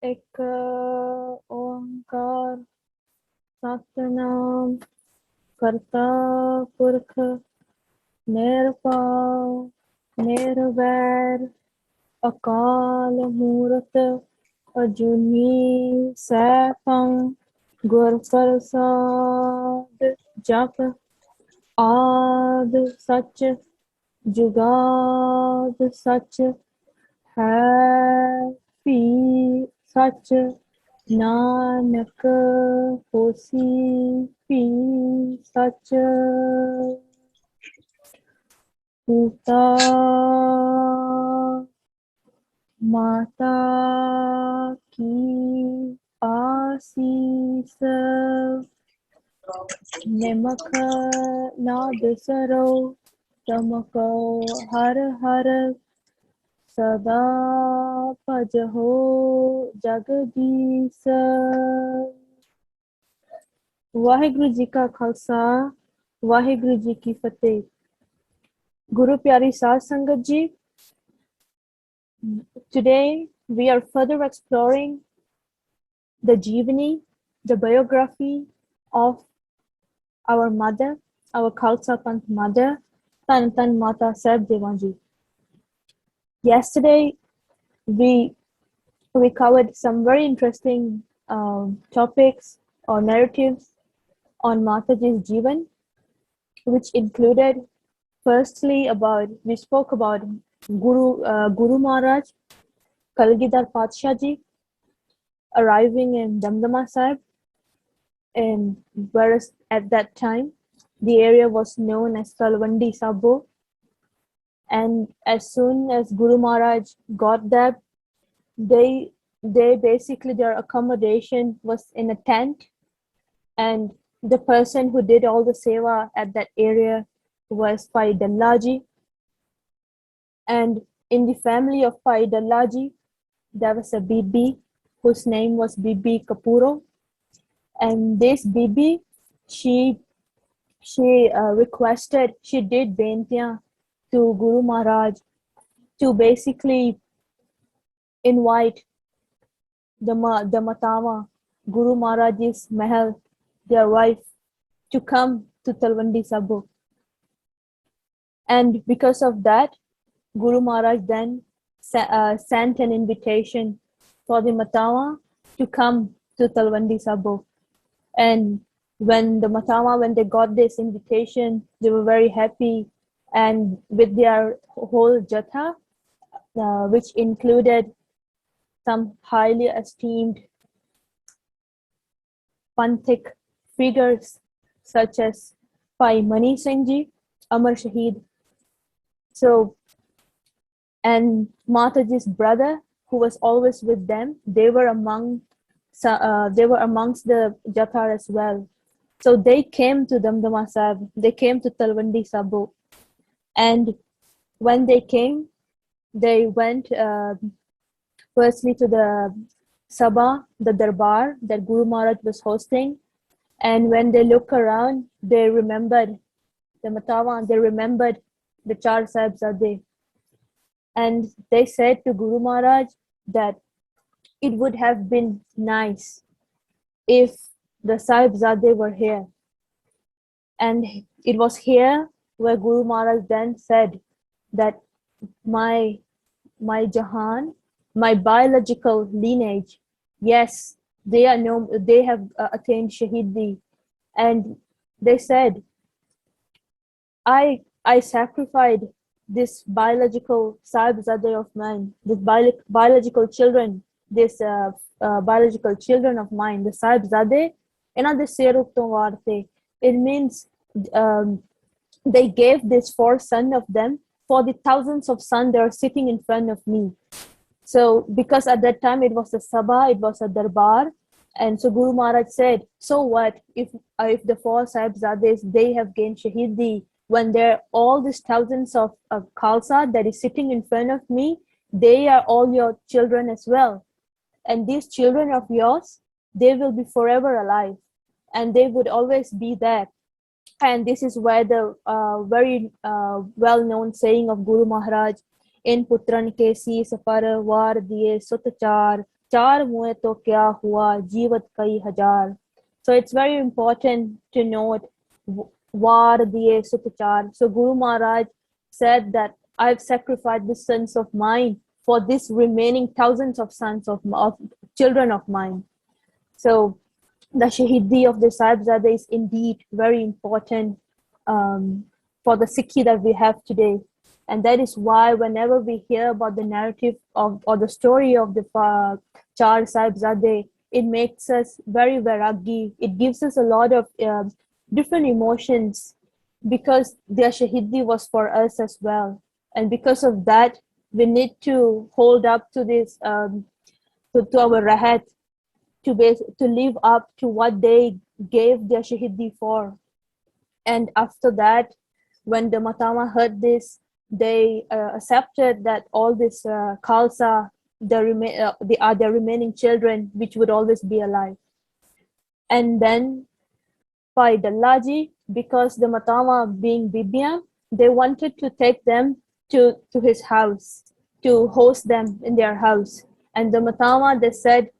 एक ओंकार सतनाम करता पुरख निरपाव निरवैर अकाल मूरत अजूनी सैभं गुर प्रसाद जप आद सच जुगाद सच है भी सच नानक होसी भी सच पिता माता की आसीस निमक ना बिसरो तमको हर हर सदा भजहो जगदीश। वाहिगुरु जी का खालसा वाहिगुरु जी की फतेह। गुरु प्यारी साध संगत जी, today we are further exploring the Jeevani, the biography of our mother, our Khalsa Panth mother, Tan Tan Mata Sahib Devan ji. Yesterday we covered some very interesting topics or narratives on Mataji's Jeevan, which included firstly we spoke about Guru Maharaj, Kalgidar Padshah ji, arriving in Damdama Sahib, and whereas at that time the area was known as Talwandi Sabo, and as soon as Guru Maharaj got there, they basically their accommodation was in a tent, and the person who did all the seva at that area was Pai Dallaji. And in the family of Pai Dallaji, there was a Bibi whose name was Bibi Kapuro. And this Bibi, she requested, she did bentiya to Guru Maharaj to basically invite the Matawa, Guru Maharaj's Mahal, their wife, to come to Talwandi Sabo. And because of that, Guru Maharaj then sent an invitation for the Matawa to come to Talwandi Sabo. And when the Matawa, when they got this invitation, they were very happy, and with their whole jatha, which included some highly esteemed Panthic figures such as Pai Mani Singh Ji, Amar Shaheed. So, and Mataji's brother, who was always with them, they were amongst the Jathar as well. So they came to Damdama Sahib, they came to Talwandi Sabo, and when they came, they went firstly to the Sabha, the Darbar that Guru Maharaj was hosting, and when they look around, they remembered the Matawa, they remembered the Char Sahibzade, and they said to Guru Maharaj that it would have been nice if the Sahibzade were here. And it was here where Guru Maharaj then said that my Jahan, my biological lineage, yes, they have attained Shahidi. And they said, I sacrificed this biological Sahibzade of mine, this biological children, this biological children of mine, the Sahibzade, it means they gave this four son of them for the thousands of sons that are sitting in front of me. So because at that time it was a Sabha, it was a Darbar, and so Guru Maharaj said, so what if the four Sahibzades, they have gained Shahidi, when there all these thousands of Khalsa that is sitting in front of me, they are all your children as well. And these children of yours, they will be forever alive, and they would always be there. And this is where the very well-known saying of Guru Maharaj, in putran ke si safar war diye sutchar, चार मुए तो क्या हुआ जीवत कई हजार. So it's very important to note war diye sutchar. So Guru Maharaj said that I've sacrificed the sons of mine for this remaining thousands of sons of children of mine. So the Shahidi of the Sahibzada is indeed very important for the Sikhi that we have today. And that is why whenever we hear about the narrative of or the story of the Char Sahibzade, it makes us very vairagi. It gives us a lot of different emotions because their Shahidi was for us as well. And because of that, we need to hold up to this, to our Rahat, to live up to what they gave their shahidi for. And after that, when the Matama heard this, they accepted that all this Khalsa, the other remaining children, which would always be alive. And then by Dallaji, because the Matama being Bibian, they wanted to take them to his house, to host them in their house. And the Matama, they said,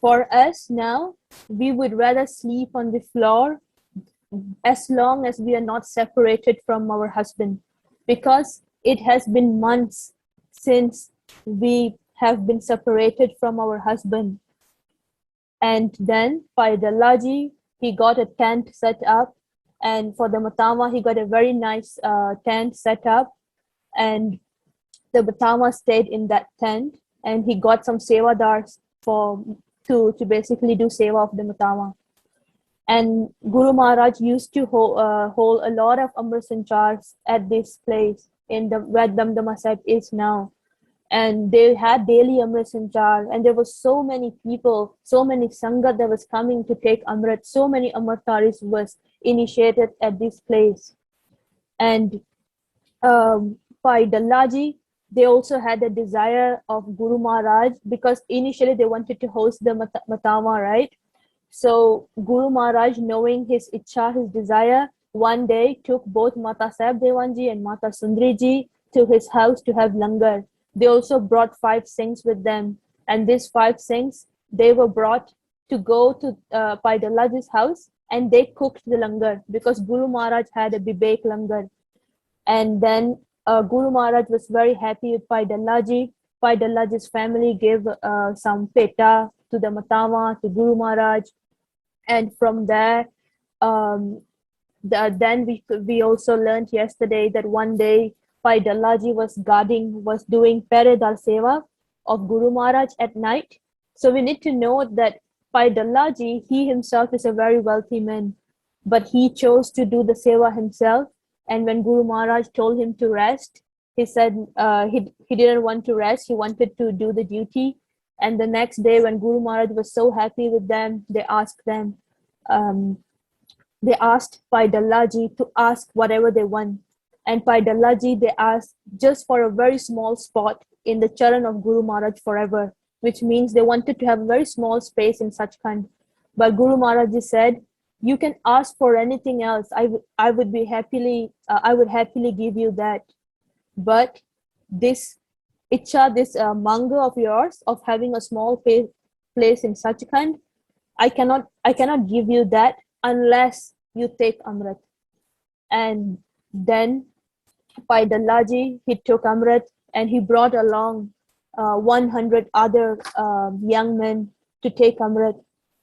for us now, we would rather sleep on the floor as long as we are not separated from our husband, because it has been months since we have been separated from our husband. And then by Dallaji, he got a tent set up, and for the Matama, he got a very nice tent set up, and the Matama stayed in that tent, and he got some sevadars to basically do seva of the Matama. And Guru Maharaj used to hold a lot of Amrit Sanchars at this place in the where Damdama Sahib is now. And they had daily Amrit Sanchar, and there was so many people, so many Sangat that was coming to take Amrit. So many Amritaris was initiated at this place. And by Dallaji, they also had a desire of Guru Maharaj, because initially they wanted to host the Matama, right? So Guru Maharaj, knowing his ichha, his desire, one day took both Mata Sahib Devanji and Mata Sundri ji to his house to have langar. They also brought 5 Singhs with them, and these 5 Singhs, they were brought to go to Pai Dallaji's house, and they cooked the langar because Guru Maharaj had a Bibek langar. And then Guru Maharaj was very happy with Pai Dallaji. Pai Dallaji's family gave some peta to the Matama, to Guru Maharaj. And from there, then we also learned yesterday that one day Pai Dallaji was doing Peredar Seva of Guru Maharaj at night. So we need to know that Pai Dallaji, he himself is a very wealthy man, but he chose to do the Seva himself. And when Guru Maharaj told him to rest, he said he didn't want to rest, he wanted to do the duty. And the next day, when Guru Maharaj was so happy with them, they asked Pai Dallaji to ask whatever they want. And Pai Dallaji, they asked just for a very small spot in the Charan of Guru Maharaj forever, which means they wanted to have a very small space in Sachkhand. But Guru Maharaj said, you can ask for anything else. I would happily give you that. But this ichha, this manga of yours of having a small place in Sachkhand, I cannot give you that unless you take Amrit. And then Pai Dallaji, he took Amrit, and he brought along 100 other young men to take Amrit.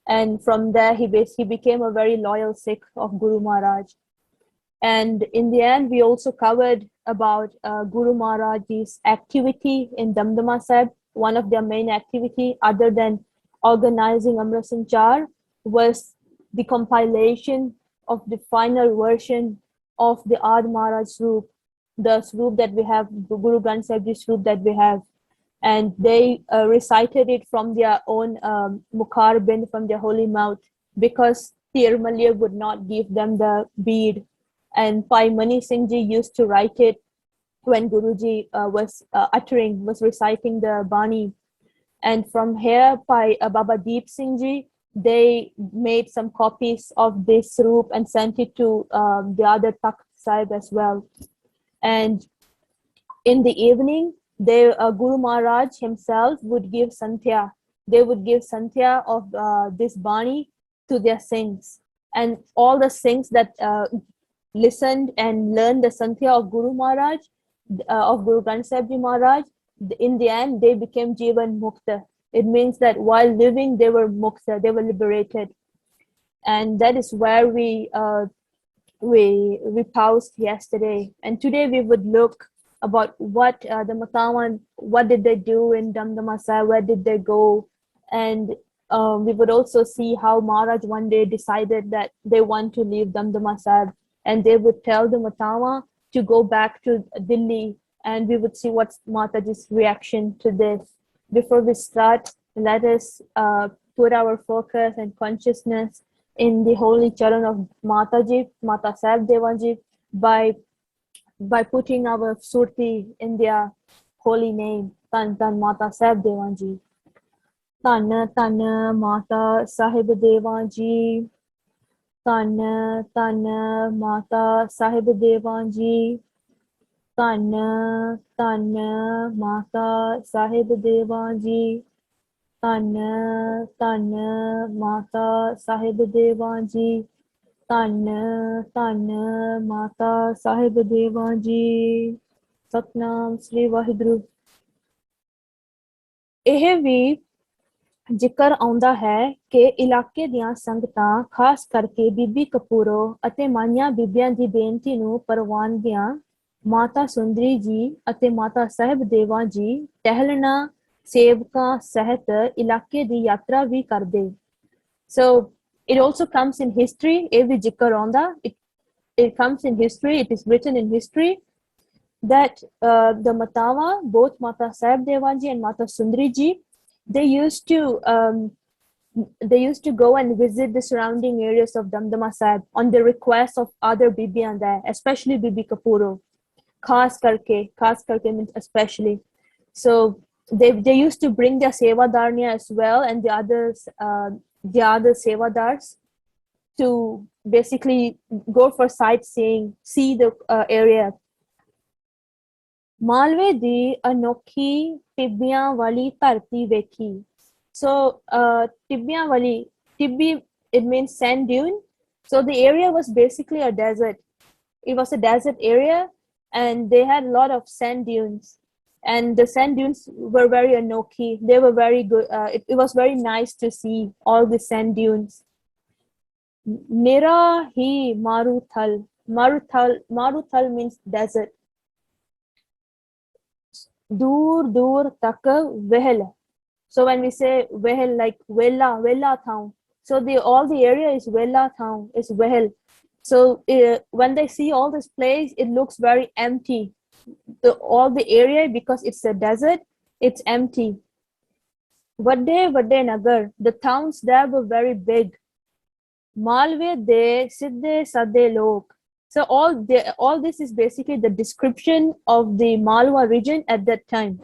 And from there, he became a very loyal Sikh of Guru Maharaj. And in the end, we also covered about Guru Maharaj's activity in Damdama Sahib. One of their main activity, other than organizing Amrit Sanchar, was the compilation of the final version of the Ad Maharaj Swarup, the Swarup that we have, the Guru Granth Sahib Ji Swarup that we have. And they recited it from their own Mukhar Bind, from their holy mouth, because Tirmalia would not give them the bead. And Pai Mani Singh Ji used to write it when Guruji was reciting the Bani. And from here, Pai Baba Deep Singh Ji, they made some copies of this Swarup and sent it to the other Takht Sahib as well. And in the evening, Guru Maharaj himself would give Sandhya they would give Santhya of this Bani to their Singhs. And all the Singhs that listened and learned the Santhya of Guru Maharaj, of Guru Granth Sahib Ji Maharaj, in the end, they became Jivan Mukta. It means that while living, they were Mukta, they were liberated. And that is where we paused yesterday, and today we would look about what the Matawan, what did they do in Damdama Sahib, where did they go, and we would also see how Maharaj one day decided that they want to leave Damdama Sahib, and they would tell the Matawa to go back to Delhi, and we would see what's Mataji's reaction to this. Before we start, let us put our focus and consciousness in the holy charan of Mataji, Mata Sahib Devanji, by putting our surti in their holy name. Tan Tan Mata Sahib Devanji. Tan Tan Mata Sahib Devanji. Tan Tan Mata Sahib Devanji. Tan Tan Mata Sahib Devanji. Tan Tan Mata Sahib Devanji. Tan Tan Mata Sahib Devanji. Satnam Sri Waheguru. ਇਹ ਵੀ ਜ਼ਿਕਰ ਆਉਂਦਾ ਹੈ ਕਿ ਇਲਾਕੇ ਦੀਆਂ ਸੰਗਤਾਂ ਖਾਸ ਕਰਕੇ ਬੀਬੀ ਕਪੂਰੋ ਅਤੇ ਮਾਈਆਂ ਬੀਬੀਆਂ ਦੀ ਬੇਨਤੀ ਨੂੰ ਪ੍ਰਵਾਨਗੀਆਂ ਮਾਤਾ ਸੁੰਦਰੀ ਜੀ ਅਤੇ ਮਾਤਾ ਸਾਹਿਬ ਦੇਵਾ ਜੀ ਟਹਿਲਣਾ ਸੇਵਕਾਂ ਸਹਿਤ ਇਲਾਕੇ ਦੀ ਯਾਤਰਾ ਵੀ ਕਰਦੇ. So it also comes in history. ਇਹ ਵੀ ਜ਼ਿਕਰ ਆਉਂਦਾ, it comes in history, it is written in history that the Matawa, both Mata Sahib Devanji and Mata Sundari ji, they used to go and visit the surrounding areas of Damdama Sahib on the request of other Bibiyan there, especially Bibi Kapuro. Khas karke means especially. So they used to bring their sevadarnya as well, and the other sevadars, to basically go for sightseeing, see the area. ਮਾਲਵੇ ਦੀ ਅਨੋਖੀ ਟਿੱਬਿਆਂ ਵਾਲੀ ਧਰਤੀ ਵੇਖੀ. So ਟਿੱਬਿਆਂ ਵਾਲੀ, Tibbi, it means sand dune. So the area was basically a desert. It was a desert area, and they had a lot of sand dunes, and the sand dunes were very anokhi. They were very good. It was very nice to see all the sand dunes. Nira hi Maruthal. Maruthal means desert. Dur dur tak Wehel. So when we say Wehel, like Vella town, so all the area is Vella town, is Wehel. So when they see all this place, it looks very empty. All the area, because it's a desert, it's empty. Vadde Nagar, the towns there were very big. Malve de Siddhe Sadhe Lok. So all this is basically the description of the Malwa region at that time.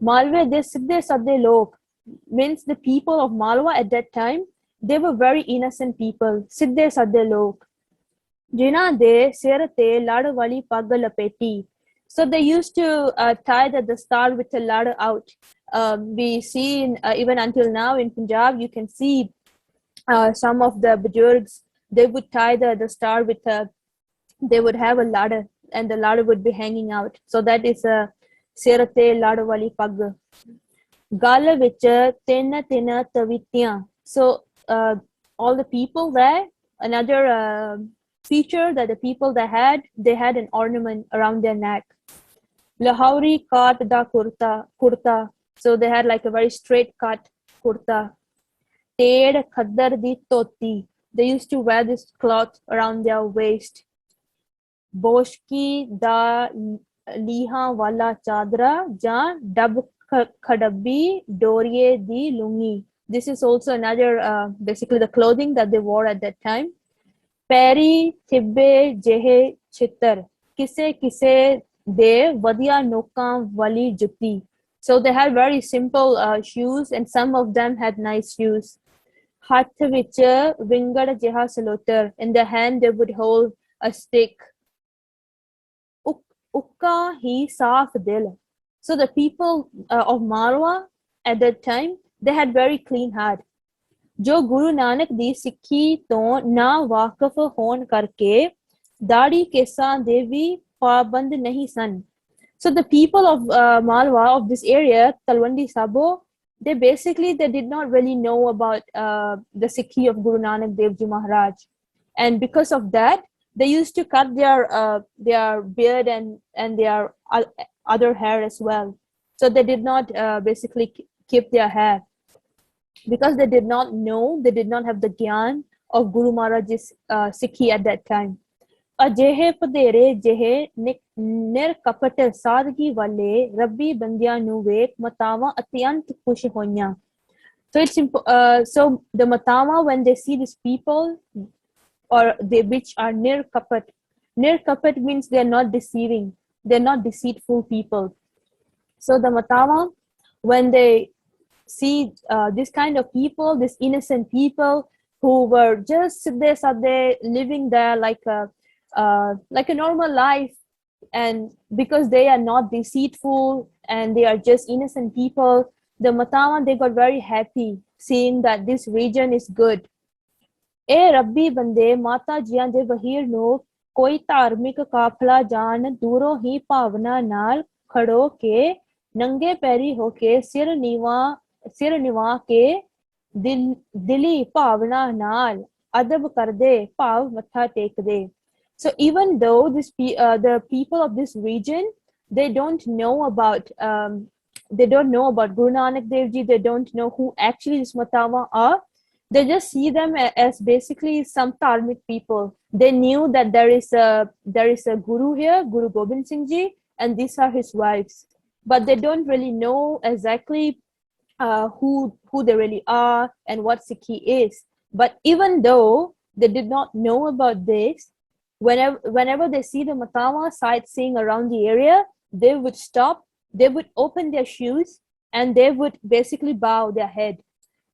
Malve de Siddhe Sadhe Lok means the people of Malwa at that time, they were very innocent people. Siddhe Sadhe Lok. Jina de sir te lad wali pag lapeti. So they used to tie the star with a lad out. We see even until now in Punjab, you can see some of the bujurgs, they would tie the star with they would have a ladder, and the ladder would be hanging out. So that is a sirate ladder wali pag. Gal vich tina tavityan. So all the people there, another feature that the people they had an ornament around their neck. Lahori kat da kurta. So they had like a very straight cut kurta. Ted khadar di toti. They used to wear this cloth around their waist. Boshki da liha wala chadra ja dab khadabbi doriye di lungi. This is also another basically the clothing that they wore at that time. Peri thibbe jehe chittar. Kise de vadiya nokan wali jutti. So they had very simple shoes, and some of them had nice shoes. Hath vich wingad jeha salotar. In the hand they would hold a stick. Ukka hi saaf dil. So the people of Marwa at that time, they had very clean heart. ਜੋ ਗੁਰੂ ਨਾਨਕ ਦੀ ਸਿੱਖੀ ਤੋਂ ਨਾ ਵਾਕਫ ਹੋਣ ਕਰਕੇ ਦਾੜੀ ਕੇਸਾਂ ਦੇ ਵੀ ਪਾਬੰਦ ਨਹੀਂ ਸਨ. So the people of Malwa, of this area, Talwandi Sabo, they did not really know about the Sikhi of Guru Nanak Dev Ji Maharaj, and because of that, they used to cut their beard and their other hair as well. So they did not basically keep their hair because they did not know, they did not have the gyan of Guru Maharaj's Sikhi at that time. ਅਜਿਹੇ ਵਧੇਰੇ ਜਿਹੇ ਨਿਰਕਪਟ ਸਾਦਗੀ ਵਾਲੇ ਰੱਬੀ ਬੰਦਿਆਂ ਨੂੰ ਵੇਖ ਮਾਤਾਵਾਂ ਅਤਿਅੰਤ ਖੁਸ਼ ਹੋਈਆਂ. So the matawa, when they see these people, or they which are nirkapat means they're not deceiving, they're not deceitful people. So the matawa, when they see this kind of people, these innocent people who were just sadeh living there like a normal life, and because they are not deceitful and they are just innocent people, the matawa, they got very happy seeing that this region is good. ਇਹ ਰੱਬੀ ਬੰਦੇ ਮਾਤਾ ਜੀਆਂ ਦੇ ਵਹੀਰ ਨੂੰ ਕੋਈ ਧਾਰਮਿਕ ਕਾਫਲਾ ਜਾਣ ਦੂਰੋਂ ਹੀ ਭਾਵਨਾ ਨਾਲ ਖੜੋ ਕੇ ਨੰਗੇ ਪੈਰੀ ਹੋ ਕੇ ਸਿਰ ਨਿਵਾ ਕੇ ਦਿਲੀ ਭਾਵਨਾ ਨਾਲ ਅਦਬ ਕਰਦੇ ਭਾਵ ਮੱਥਾ ਟੇਕਦੇ. So even though the people of this region, they don't know about Guru Nanak Dev Ji, they don't know who actually these matawa are. They just see them as basically some dharmic people. They knew that there is a guru here, Guru Gobind Singh Ji, and these are his wives, but they don't really know exactly who they really are and what Sikhi is. But even though they did not know about this, whenever they see the matawa sightseeing around the area, they would stop, they would open their shoes, and they would basically bow their head.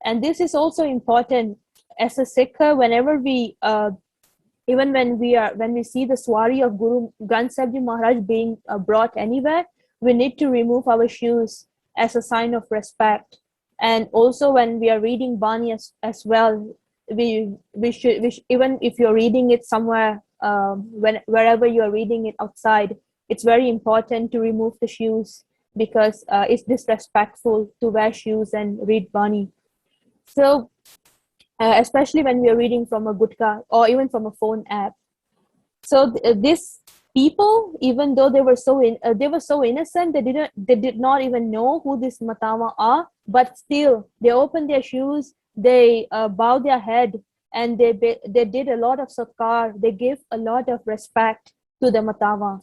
And this is also important as a Sikh. Whenever we even when we see the swari of Guru Granth Sahib Ji Maharaj being brought anywhere, we need to remove our shoes as a sign of respect. And also when we are reading Bani as well, we should even if you're reading it somewhere, wherever you are reading it outside, it's very important to remove the shoes, because it's disrespectful to wear shoes and read Bani. So especially when we are reading from a gutka or even from a phone app. So these people, even though they were so innocent, they did not even know who these matawa are, but still they opened their shoes, they bowed their head, and they did a lot of satkar, they gave a lot of respect to the matawa.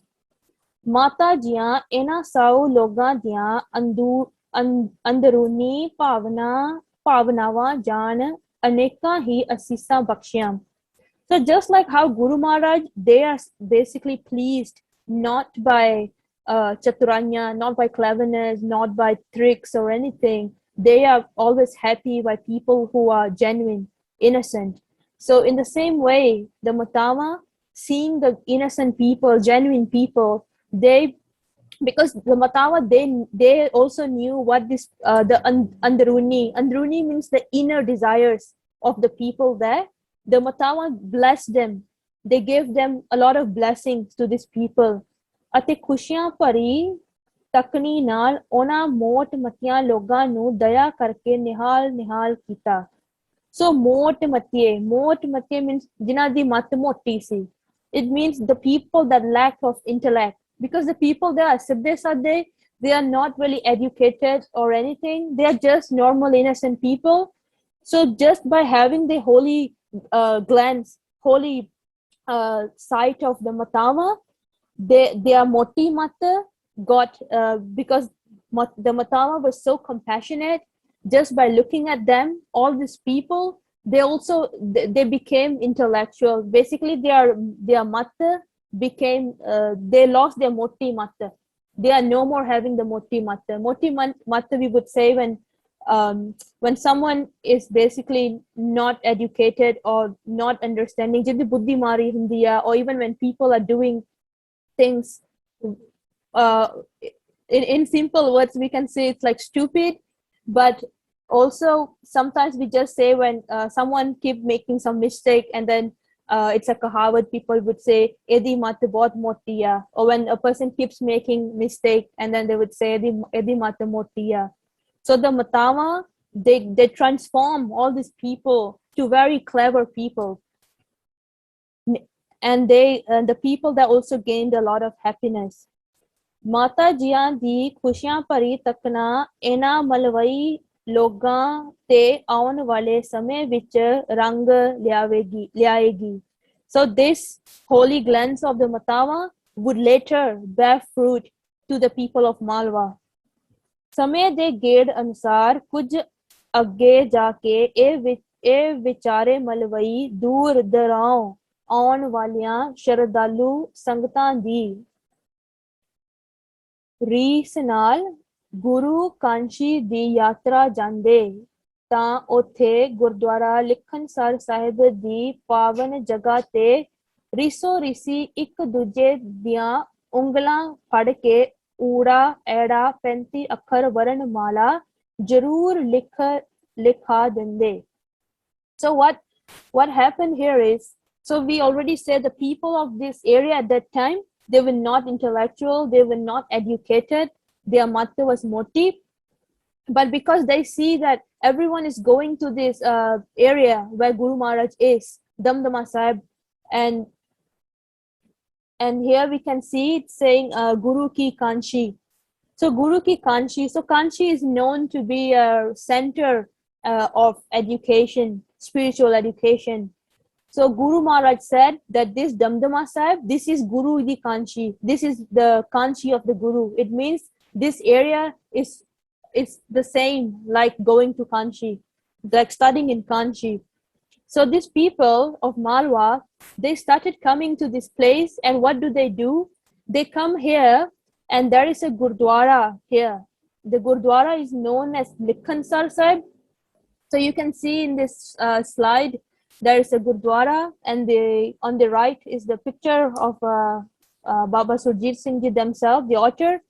Mata jiyan ena sao logan diyan ਅੰਦਰੂਨੀ ਭਾਵਨਾਵਾਂ ਜਾਣ ਅਨੇਕਾਂ ਹੀ ਅਸੀਸਾਂ ਬਖਸ਼ੀਆਂ. So just like how Guru Maharaj, they are basically pleased not by chaturanya, not by cleverness, not by tricks or anything. They are always happy by people who are genuine, innocent. So in the same way, the matawa, seeing the innocent people, genuine people, because the matawa, they also knew what this the andruni means the inner desires of the people there. The matawa blessed them, they gave them a lot of blessings to these people. ਅਤੇ ਖੁਸ਼ੀਆਂ ਭਰੀ ਤਕਨੀ ਨਾਲ ਉਹਨਾਂ ਮੋਟ ਮਤੀਆਂ ਲੋਕਾਂ ਨੂੰ ਦਇਆ ਕਰਕੇ ਨਿਹਾਲ ਕੀਤਾ. So ਮੋਟ ਮਤੀਏ means ਜਿਨ੍ਹਾਂ ਦੀ ਮਤ ਮੋਟੀ ਸੀ. It means the people that lack of intellect, because the people there are siddhe, they are not really educated or anything, they are just normal innocent people. So just by having the holy glance, holy sight of the matawa, their moti mata got because the matawa was so compassionate. Just by looking at them, all these people, they became intellectual. Basically their mata became they lost their moti mata. They are no more having the moti mata. Moti mata we would say when someone is basically not educated or not understanding, jidi buddhi mari hundi hai, or even when people are doing things in simple words we can say it's like stupid, but Also, sometimes we just say when someone keep making some mistake, and then it's a kahawat, people would say edi mat bahut moti hai, or when a person keeps making mistake, and then they would say edi mat moti hai. So the matawa, they transform all these people to very clever people, and the people that also gained a lot of happiness. ਮਾਤਾ ਜੀਆਂ ਦੀ ਖੁਸ਼ੀਆਂ ਭਰੀ ਤੱਕਣਾ ਇਹਨਾਂ ਮਲਵਈ ਲੋਕਾਂ ਤੇ ਆਉਣ ਵਾਲੇ ਸਮੇਂ ਵਿੱਚ ਰੰਗ ਲਿਆਏਗੀ. So this holy glens of the Matawa would later bear fruit to the people of Malwa. ਸਮੇਂ ਦੇ ਗੇੜ ਅਨੁਸਾਰ ਕੁਝ ਅੱਗੇ ਜਾ ਕੇ ਇਹ ਵਿਚਾਰੇ ਮਲਵਈ ਦੂਰ ਦਰਾਉ ਆਉਣ ਵਾਲੀਆਂ ਸ਼ਰਧਾਲੂ ਸੰਗਤਾਂ ਦੀ ਰੀਸ ਨਾਲ ਗੁਰੂ ਕਾਂਸ਼ੀ ਦੀ ਯਾਤਰਾ ਜਾਂਦੇ ਤਾਂ ਉੱਥੇ ਗੁਰਦੁਆਰਾ ਲਿਖਣਸਰ ਸਾਹਿਬ ਦੀ ਪਾਵਨ ਜਗ੍ਹਾ ਤੇ ਰੀਸੋ ਰੀਸੀ ਇੱਕ ਦੂਜੇ ਦੀਆਂ ਉਂਗਲਾਂ ਫੜ ਕੇ ਊੜਾ ਐੜਾ 35 ਅੱਖਰ ਵਰਣਮਾਲਾ ਜ਼ਰੂਰ ਲਿਖਾ ਦਿੰਦੇ. So what happened here is, so we already said the people of this area at that time, they were not intellectual, they were not educated, their mata was moti, but because they see that everyone is going to this area where Guru Maharaj is, Damdama Sahib, and here we can see it saying Guru Ki Kanshi. So Guru Ki Kanshi, so Kanshi is known to be a center of education, spiritual education. So Guru Maharaj said that this Damdama Sahib, this is Guru di Kanchi. This is the Kanchi of the Guru. It means this area is the same like going to Kanchi, like studying in Kanchi. So these people of Malwa, they started coming to this place, and what do? They come here, and there is a Gurdwara here. The Gurdwara is known as Likhansar Sahib. So you can see in this slide, there is a Gurdwara, and on the right is the picture of Baba Surjit Singh Ji themselves, the author.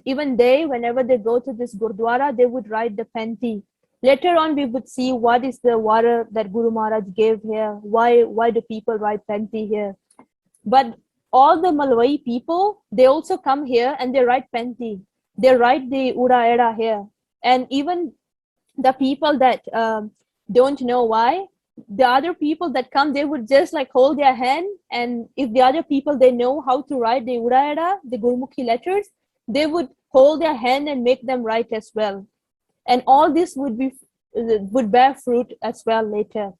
Even they, whenever they go to this Gurdwara, they would write the Panti. Later on, we would see what is the water that Guru Maharaj gave here. Why do people write Panti here? But all the Malwai people, they also come here and they write Panti. They write the Ura Era here. And even the people that don't know why, the other people that come, they would just like hold their hand, and if the other people, they know how to write the Uraeda, the Gurmukhi letters, they would hold their hand and make them write as well, and all this would bear fruit as well later.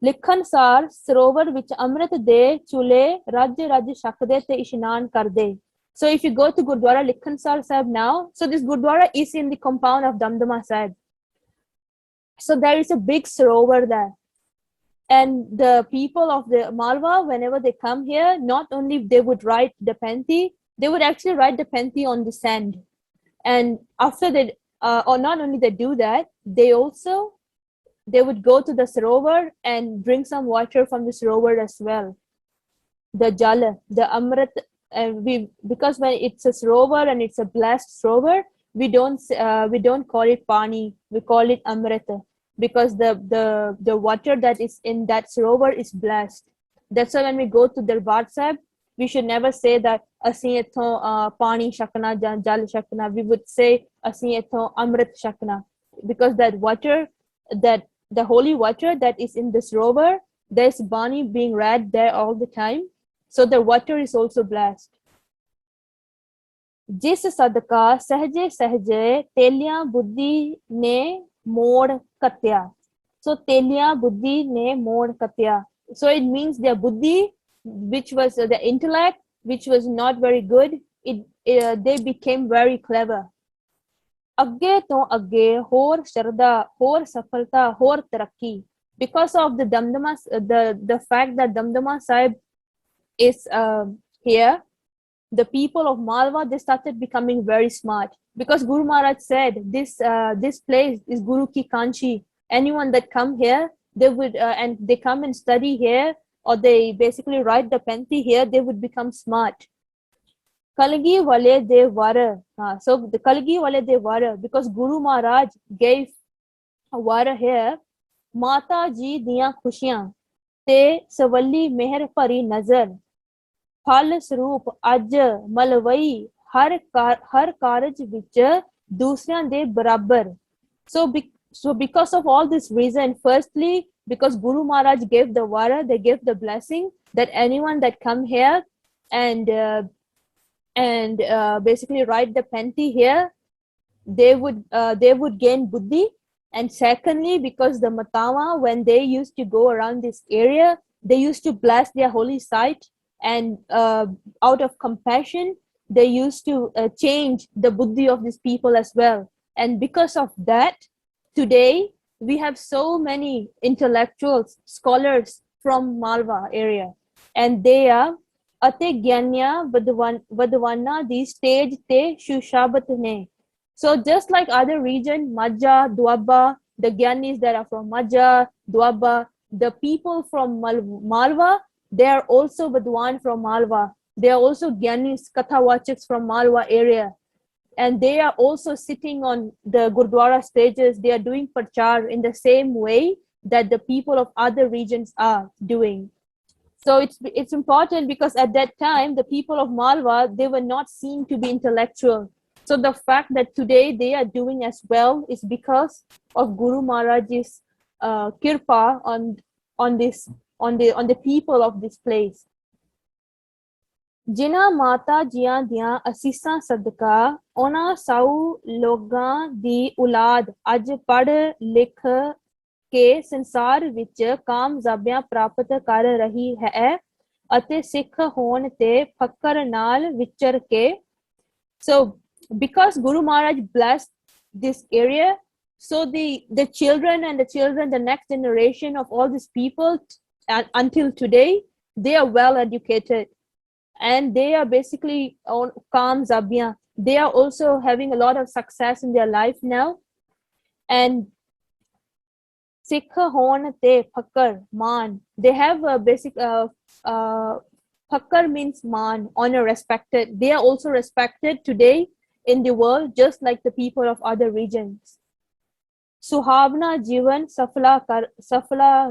Likhansar Sarovar vich Amrit de chule raj shakde te ishnan karde. So if you go to Gurdwara Likhansar Sahib now, so this Gurdwara is in the compound of Damdama Sahib. So there is a big sarovar there. And the people of the Malwa, whenever they come here, not only they would write the Panti, they would actually write the Panti on the sand. And after they, or not only they do that, they would go to the sarovar and drink some water from the sarovar as well. The jala, the amrit, because when it's a sarovar and it's a blessed sarovar, we don't call it pani, we call it amrita, because the water that is in that sarovar is blessed. That's why when we go to Darbar Sahib, we should never say that ਅਸੀਂ ਇੱਥੋਂ pani shakna jal shakna. We would say ਅਸੀਂ ਇੱਥੋਂ amrit shakna, because that water, that the holy water that is in this sarovar, there's bani being read there all the time, so the water is also blessed. जिस सदका सहजे सहजे तेलिया बुद्धि ने मोड़ कत्या. So तेलिया बुद्धि ने मोड़ कत्या. So it means their buddhi, which was the intellect, which was not very good, they became very clever. ਅੱਗੇ ਤੋਂ ਅੱਗੇ ਹੋਰ ਸ਼ਰਧਾ, ਹੋਰ ਸਫਲਤਾ, ਹੋਰ ਤਰੱਕੀ. Because of the Damdama, the fact that Damdama Sahib is here, the people of Malwa, they started becoming very smart, because Guru Maharaj said this place is Guru Ki Kanchi. Anyone that come here, they would and they come and study here, or they basically write the Panti here, they would become smart. Kalgi wale de var. So the Kalgi wale de var, because Guru Maharaj gave a var here. Mata ji diyan khushiyan te sawalli meher pari nazar. फल स्वरूप अज मलवई हर कारज विच दूसरियां दे बराबर. So because of all this reason, firstly, because Guru Maharaj gave the vara, they gave the blessing that anyone that come here and basically write the penty here, they would gain buddhi. And secondly, because the Matawa, when they used to go around this area, they used to bless their holy site, and out of compassion, they used to change the buddhi of these people as well. And because of that, today we have so many intellectuals, scholars from Malwa area, and they are ਅਤੇ ਗਿਆਨੀਆਂ ਵਿਦਵਾਨਾਂ ਦੀ stage ਤੇ ਸੁਸ਼ਾਬਤ ਨੇ. So just like other region, Majha, Duaba, the Gyanis that are from Majha, Duaba, the people from Malwa, they are also Vidwan from Malwa. They are also Gyanis, Kathawachaks from Malwa area. And they are also sitting on the Gurdwara stages. They are doing prachar in the same way that the people of other regions are doing. So it's important, because at that time, the people of Malwa, they were not seen to be intellectual. So the fact that today they are doing as well is because of Guru Maharaj's kirpa on the people of this place. जिन्हां माता जियां दियां असीसां सदका उन्हां साऊ लोगां दी औलाद अज पढ़ लिख के संसार विच कामयाबियां प्राप्त कर रही है ਅਤੇ ਸਿੱਖ ਹੋਣ ਤੇ ਫਕਰ ਨਾਲ ਵਿਚਰ ਕੇ. So because Guru Maharaj blessed this area, so the children and the next generation of all these people until today, they are well educated, and they are basically on kamyabiyan. They are also having a lot of success in their life now. And Sikh hon te phakar man, they have a basic phakar means man, honor, respected. They are also respected today in the world, just like the people of other regions. Suhavna jivan safla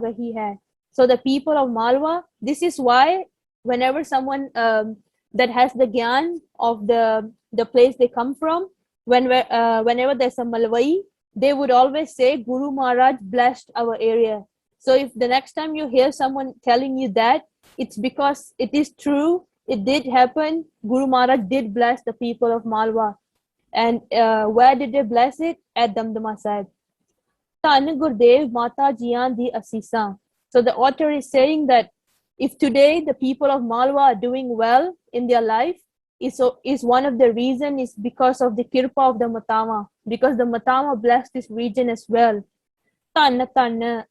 rahi hai. So the people of Malwa, this is why whenever someone that has the gyan of the place they come from, whenever there's a Malwai, they would always say Guru Maharaj blessed our area. So if the next time you hear someone telling you that, it's because it is true, it did happen. Guru Maharaj did bless the people of Malwa. And where did they bless it? At Damdama Sahib. Dhan Gurdev Mata Jiyan di Asisa. So the author is saying that if today the people of Malwa are doing well in their life, is one of the reason is because of the kirpa of the Matama, because the Matama blessed this region as well. Tan hana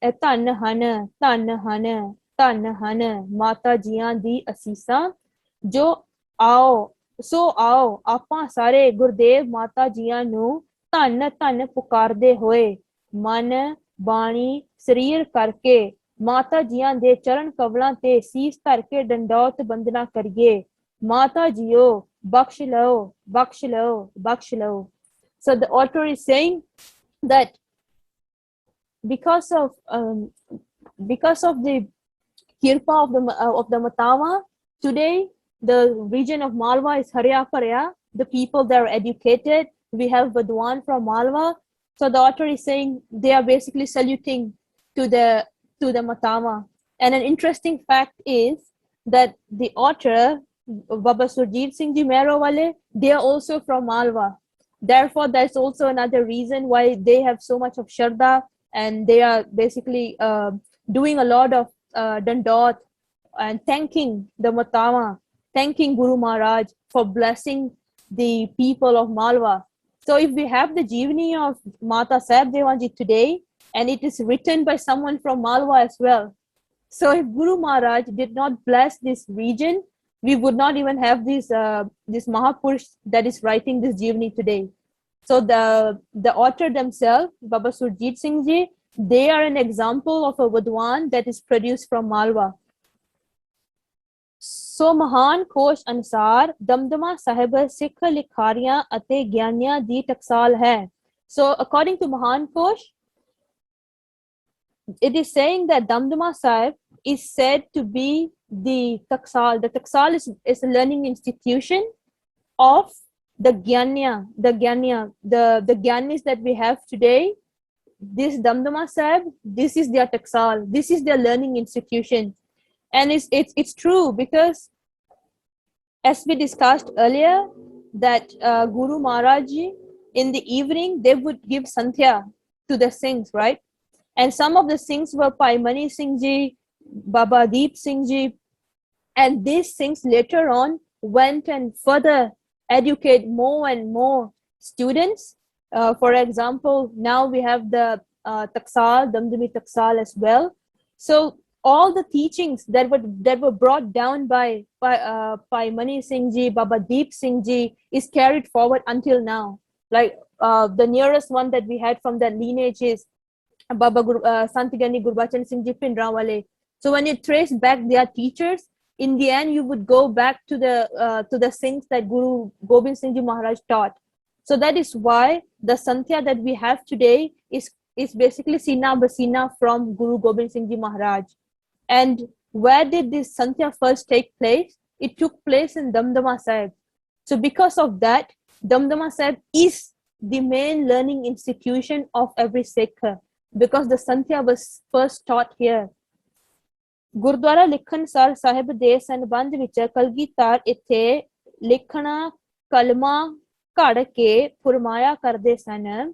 Mata Jiyan di Asisa jo ao. So आओ ਆਪਾਂ ਸਾਰੇ ਗੁਰਦੇਵ ਮਾਤਾ ਜੀਆਂ ਨੂੰ ਧੰਨ ਧੰਨ ਪੁਕਾਰਦੇ ਹੋਏ ਮਨ ਬਾਣੀ ਸਰੀਰ ਕਰਕੇ ਮਾਤਾ ਜੀਆਂ ਦੇ ਚਰਨ ਕਮਲਾਂ ਤੇ ਸੀਸ ਧਰ ਕੇ ਡੰਡੌਤ ਬੰਦਨਾ ਕਰੀਏ. Mata Jiyo, Bakshilo, Bakshilo, Bakshilo. So the author is saying that because of the kirpa of the Matama, today the region of Malwa is Harya Parya. The people that are educated. We have Vidwan from Malwa. So the author is saying they are basically saluting to the Matama. And an interesting fact is that the author, Baba Surjit Singh Ji Mehro wale, they are also from Malwa. Therefore, that's also another reason why they have so much of Shraddha, and they are basically doing a lot of dandot and thanking the Matama, thanking Guru Maharaj for blessing the people of Malwa. So if we have the Jeevani of Mata Sahib Devanji today, and it is written by someone from Malwa as well. So if Guru Maharaj did not bless this region, we would not even have this Mahapurush that is writing this Jeevani today. So the author themselves, Baba Surjit Singh Ji, they are an example of a Vidwan that is produced from Malwa. ਸੋ ਮਹਾਨ ਕੋਸ਼ ਅਨੁਸਾਰ ਦਮਦਮਾ ਸਾਹਿਬ ਸਿੱਖ ਲਿਖਾਰੀਆਂ ਅਤੇ ਗਿਆਨੀਆਂ ਦੀ ਟਕਸਾਲ ਹੈ. So according to Mahan Kosh, it is saying that Damdama Sahib is said to be the taksal. The taksal is a learning institution of the Gyanis that we have today. This Damdama Sahib, this is their taksal. This is their learning institution. And it's true, because as we discussed earlier, that Guru Maharaj Ji, in the evening, they would give Santhya to the Singhs, right? And some of the Singhs were Pai Mani Singh Ji, Baba Deep Singh Ji, and these Singhs later on went and further educate more and more students. For example, now we have the Taksal, Damdami Taksal as well. So all the teachings that were brought down by Mani Singh Ji, Baba Deep Singh Ji is carried forward until now. Like the nearest one that we had from that lineage is Baba Santigani Gurbachan Singh Ji Pindrawale. So when you trace back their teachers, in the end you would go back to the Singhs that Guru Gobind Singh Ji Maharaj taught. So that is why the Santhya that we have today is basically Sina Basina from Guru Gobind Singh Ji Maharaj. And where did this Santhya first take place? It took place in Damdama Sahib. So because of that, Damdama Sahib is the main learning institution of every Sikh, because the Santhya was first taught here. Gurdwara ਲਿਖਣਸਾਰ ਸਾਹਿਬ ਦੇ ਸੰਬੰਧ ਵਿੱਚ ਕਲਗੀਧਰ ਇੱਥੇ ਲਿਖਣਾ ਕਲਮਾ ਘੜ ਕੇ ਫਰਮਾਇਆ ਕਰਦੇ ਸਨ.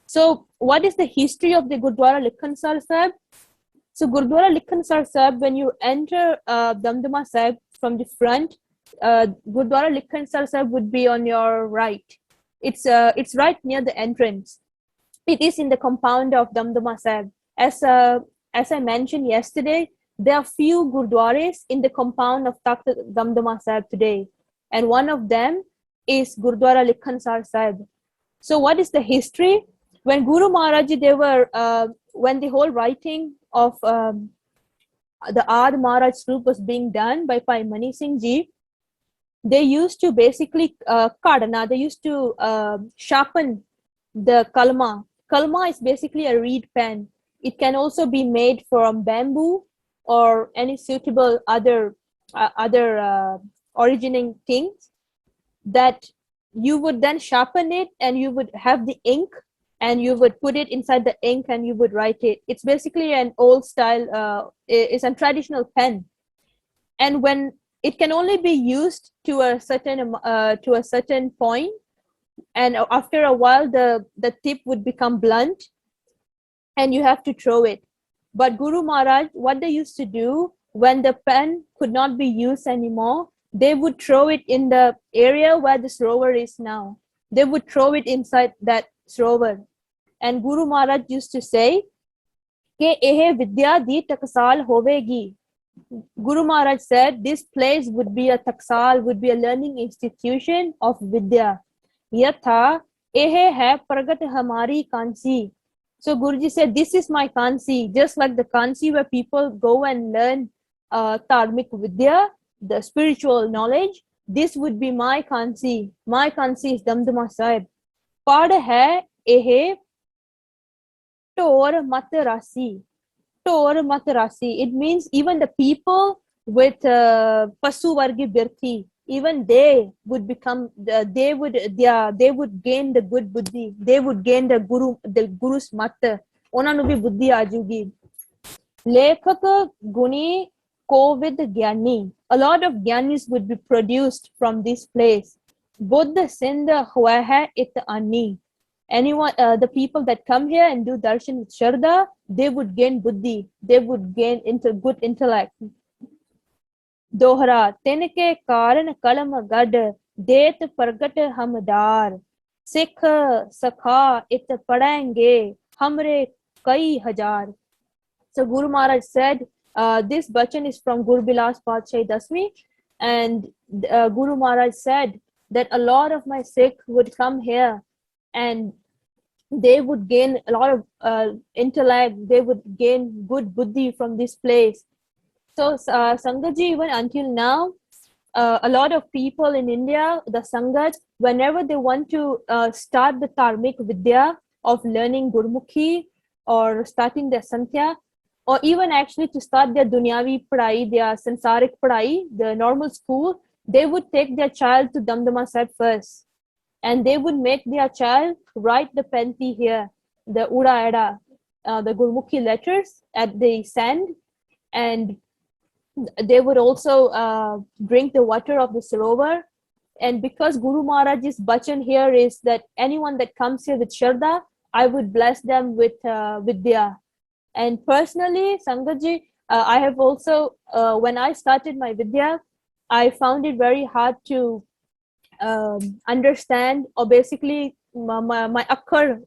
So what is the history of the Gurdwara Likhansar Sahib? So Gurdwara Likhansar Sahib, when you enter Damdama Sahib from the front, Gurdwara Likhansar Sahib would be on your right. It's right near the entrance. It is in the compound of Damdama Sahib. As I mentioned yesterday, there are few Gurdwaras in the compound of Takht Damdama Sahib today, and one of them is Gurdwara Likhansar Sahib. So what is the history? When Guru Maharaj Ji, they were when the whole writing of the Aad Maharaj group was being done by Pai Mani Singh Ji, they used to basically kadana, they used to sharpen the kalma. Kalma is basically a reed pen. It can also be made from bamboo or any suitable other originating things, that you would then sharpen it and you would have the ink and you would put it inside the ink and you would write it. It's basically an old style, it's a traditional pen. And when it can only be used to a certain point, and after a while the tip would become blunt and you have to throw it. But Guru Maharaj, what they used to do when the pen could not be used anymore, they would throw it in the area where the Sarovar is now. They would throw it inside that Sarovar. And Guru Maharaj used to say, "Ke ehe vidya di taksal hovegi." Guru Maharaj said this place would be a taksal, would be a learning institution of Vidya. Yatha ehe hai pragat hamari kansi. So Guruji said, this is my kansi, just like the kansi where people go and learn Dharmik Vidya, the spiritual knowledge. This would be my kansi. My kansi is Damdama Sahib. Pad hai ehe tor mat rasi. Tor mat rasi. It means even the people with Pasu Vargi Birthi, even they would become, they would gain the good buddhi. They would gain the Guru's mat. Ona nu bhi buddhi aajugi. Lekhak guni kovid gyani. A lot of gyanis would be produced from this place. Buddha sindha hua hai it ani. Anyone, the people that come here and do darshan with Shraddha, they would gain buddhi. They would gain good intellect. दोहरा तिनके कारण कलम गढ़ देत प्रगट हमदार सिख सखा इत पढ़ेंगे हमरे कई हजार. So Guru Maharaj said, this bachan is from Guru Bilas Padshai Dasmi, and Guru Maharaj said that a lot of my Sikh would come here and they would gain a lot of intellect, they would gain good buddhi from this place. So Sangaji, even until now, a lot of people in India, the Sanghas, whenever they want to start the Dharmic Vidya of learning Gurmukhi or starting their Santhya, or even actually to start their Dunyavi Padai, their Sansarik Padai, the normal school, they would take their child to Damdama Sahib first. And they would make their child write the Panti here, the Ura Eda, the Gurmukhi letters at the sand, and they would also drink the water of the Sarovar. And because Guru Maharaj's bachan here is that anyone that comes here with Shraddha, I would bless them with Vidya. And personally, Sangaji, I have also, when I started my Vidya, I found it very hard to understand, or basically my akkar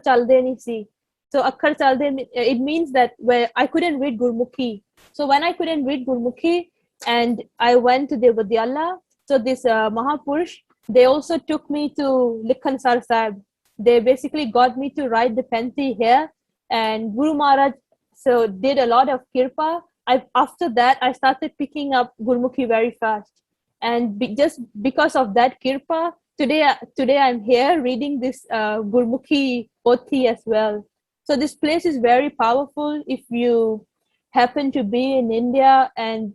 chalde nahi si. So akkar chalde, it means that where I couldn't read Gurmukhi. So when I couldn't read Gurmukhi and I went to the Vidyala, so this Mahapurush, they also took me to Likhan Sar Sahib. They basically got me to write the Panti here, and Guru Maharaj so did a lot of kirpa. After that, I started picking up Gurmukhi very fast. And just because of that kirpa, today I'm here reading this Gurmukhi Pothi as well. So this place is very powerful if you happen to be in India, and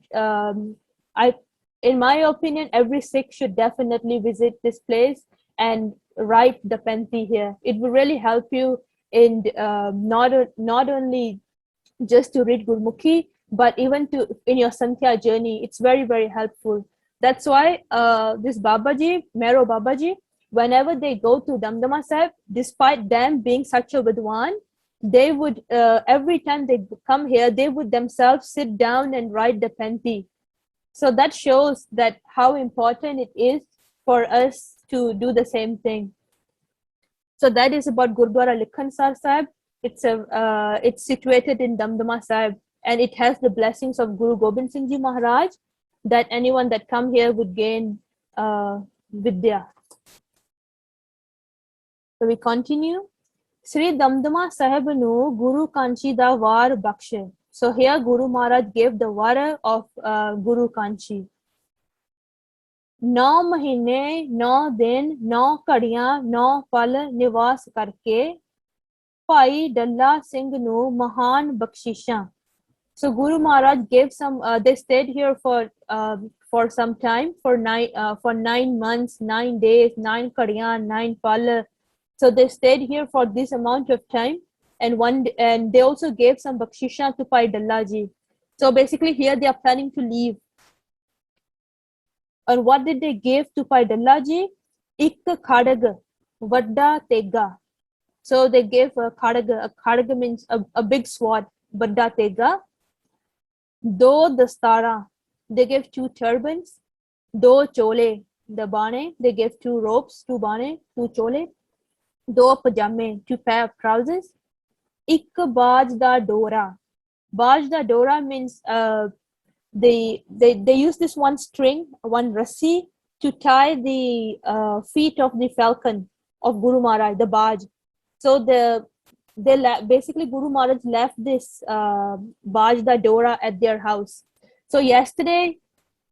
in my opinion, every Sikh should definitely visit this place and write the Panti here. It will really help you in not only just to read Gurmukhi, but even to in your Santhya journey. It's very, very helpful. That's why this Babaji, Mero Babaji, whenever they go to Damdama Sahib, despite them being such a Vidwan, they would, every time they come here, they would themselves sit down and write the Panti. So that shows that how important it is for us to do the same thing. So that is about Gurdwara Likhan Sar Sahib. It's situated in Damdama Sahib, and it has the blessings of Guru Gobind Singh Ji Maharaj, that anyone that come here would gain Vidya. So we continue. Sri Damdama Sahib nu Guru Kanchi da var bakshe. So here Guru Maharaj gave the vara of Guru Kanchi. 9 महीने 9 दिन 9 ਘੜੀਆਂ 9 ਪਲ ਨਿਵਾਸ ਕਰਕੇ ਭਾਈ ਡੱਲਾ ਸਿੰਘ ਨੂੰ ਮਹਾਨ ਬਖਸ਼ਿਸ਼ਾਂ. So Guru Maharaj gave some. They stayed here for some time, for 9 months, 9 days, 9 qadiyan, 9 pal. So they stayed here for this amount of time, and they also gave some bakshisha to Pai Dalla ji. So basically, here they are planning to leave. And what did they give to Pai Dalla ji? Ik khadag, vadda tega. So they gave a khadag. A khadag means a big sword. Vadda tega. Do dastara, they gave 2 turbans. Do chole, the bane, they gave 2 ropes, 2 bane, 2 chole. Do pajame, 2 pair of trousers. Ik baj da dora. Baj da dora means they use this one string, one rassi, to tie the feet of the falcon of Guru Maharaj, the baj. So basically Guru Maharaj left this Bajda Dora at their house. So yesterday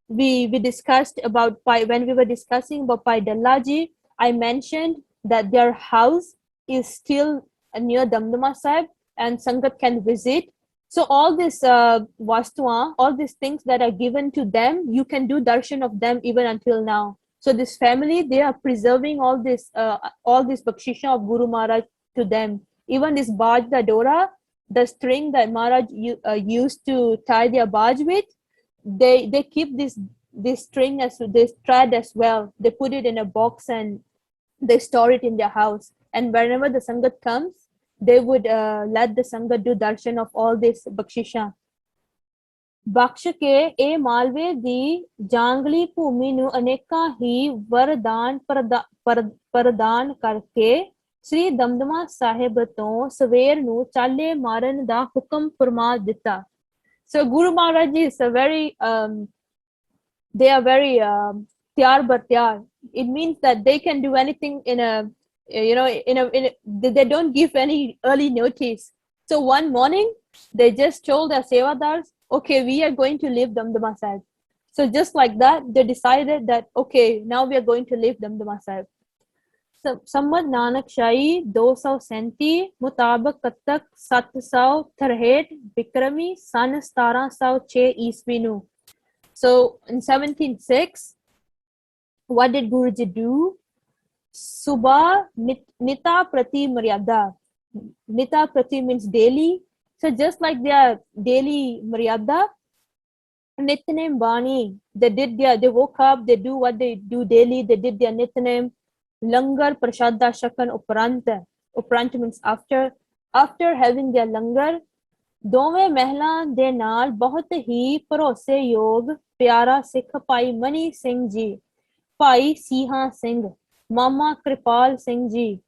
we discussed about when we were discussing about Pai Dalla ji, I mentioned that their house is still near Damdama Sahib and Sangat can visit. So all this vastuan, all these things that are given to them, you can do darshan of them even until now. So this family, they are preserving all this bakshisha of Guru Maharaj to them. Even this Baj da Dora, the string that Maharaj used to tie their Baj with, they keep this string as this thread as well. They put it in a box and they store it in their house. And whenever the Sangat comes, they would let the Sangat do darshan of all this bakshisha. ਬਖਸ਼ ਕੇ ਇਹ ਮਾਲਵੇ ਦੀ ਜਾਂਗਲੀ ਭੂਮੀ ਨੂੰ ਅਨੇਕਾਂ ਹੀ ਵਰਦਾਨ ਪ੍ਰਦਾਨ ਕਰਕੇ ਸ੍ਰੀ ਦਮਦਮਾ ਸਾਹਿਬ ਤੋਂ ਸਵੇਰ ਨੂੰ ਚਾਲੇ ਮਾਰਨ ਦਾ ਹੁਕਮ ਫਰਮਾ ਦਿੱਤਾ. So Guru Maharaj is they are very tyar bar tyar. It means that they can do anything they don't give any early notice. So one morning they just told their sevadars, okay, we are going to leave Damdama Sahib. So just like that, they decided that okay, now we are going to leave Damdama Sahib. संमत नानक शाही 237 मुताबिक तक 763 विक्रमी सन 1706 ईस्वी ਨੂੰ. So in 1706, what did Guruji do? Subha Nita Prati Maryada. Nita Prati means daily. So just like their daily Maryada, Nitnem Bani, they woke up, they do what they do daily, they did their Nitnem. Langar Prashada Shakan Upranta. Upranta means after having their langar, ਦੋਵੇਂ ਮਹਿਲਾਂ ਦੇ ਨਾਲ ਬਹੁਤ ਹੀ ਭਰੋਸੇਯੋਗ ਪਿਆਰਾ ਸਿੱਖ ਭਾਈ ਮਨੀ ਸਿੰਘ ਜੀ, ਭਾਈ ਸੀਹਾ ਸਿੰਘ, ਮਾਮਾ ਕਿਰਪਾਲ ਸਿੰਘ ਜੀ,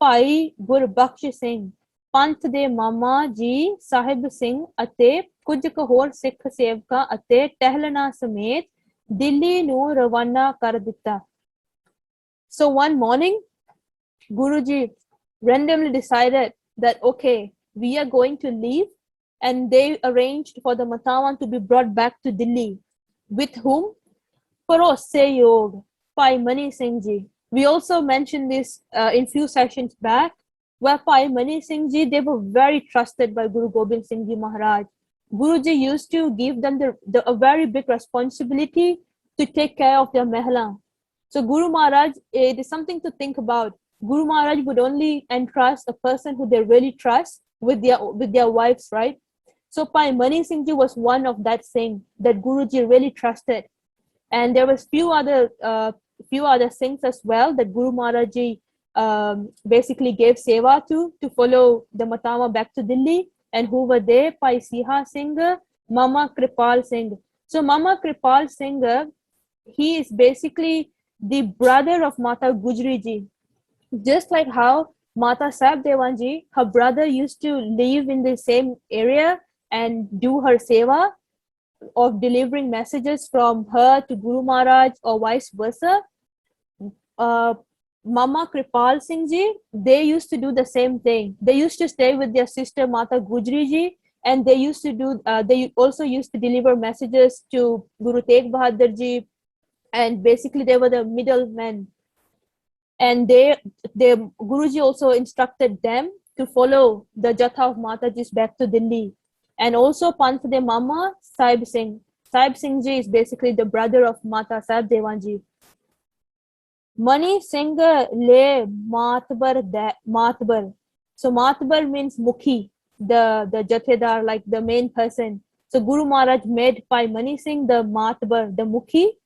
ਭਾਈ ਗੁਰਬਖਸ਼ ਸਿੰਘ, ਪੰਥ ਦੇ ਮਾਮਾ ਜੀ ਸਾਹਿਬ ਸਿੰਘ ਅਤੇ ਕੁਝ ਕੁ ਹੋਰ ਸਿੱਖ ਸੇਵਕਾਂ ਅਤੇ ਟਹਿਲਣਾ ਸਮੇਤ ਦਿੱਲੀ ਨੂੰ ਰਵਾਨਾ ਕਰ ਦਿੱਤਾ. So one morning, Guruji randomly decided that okay, we are going to leave, and they arranged for the Matawan to be brought back to Delhi. With whom? Paroseyog, Pai Mani Singh Ji. We also mentioned this in few sessions back, where Pai Mani Singh Ji, they were very trusted by Guru Gobind Singh Ji Maharaj. Guruji used to give them a very big responsibility to take care of their mehla. So Guru Maharaj, it is something to think about. Guru Maharaj would only entrust a person who they really trust with their wives, right? So Pai Mani Singh Ji was one of that Singh that Guruji really trusted. And there was few other Singhs as well that Guru Maharaj Ji basically gave seva to follow the Matama back to Delhi. And who were there? Pai Siha Singh, Mama Kripal Singh. So Mama Kripal Singh, he is basically the brother of Mata Gujri Ji. Just like how Mata Sahib Dewan Ji, her brother used to live in the same area and do her seva of delivering messages from her to Guru Maharaj or vice versa. Mama Kripal Singh Ji, they used to do the same thing. They used to stay with their sister Mata Gujri Ji, and they used to do. They also used to deliver messages to Guru Tegh Bahadur Ji, and basically they were the middlemen. And the Guruji also instructed them to follow the Jatha of Mataji's back to Delhi. And also Panth de Mama Sahib Singh. Sahib Singh Ji is basically the brother of Mata Sahib Dewan Ji. Mani Singh le Matbar. So Matbar means Mukhi, the Jathedar, like the main person. So Guru Maharaj made Pai Mani Singh the Matbar, the Mukhi.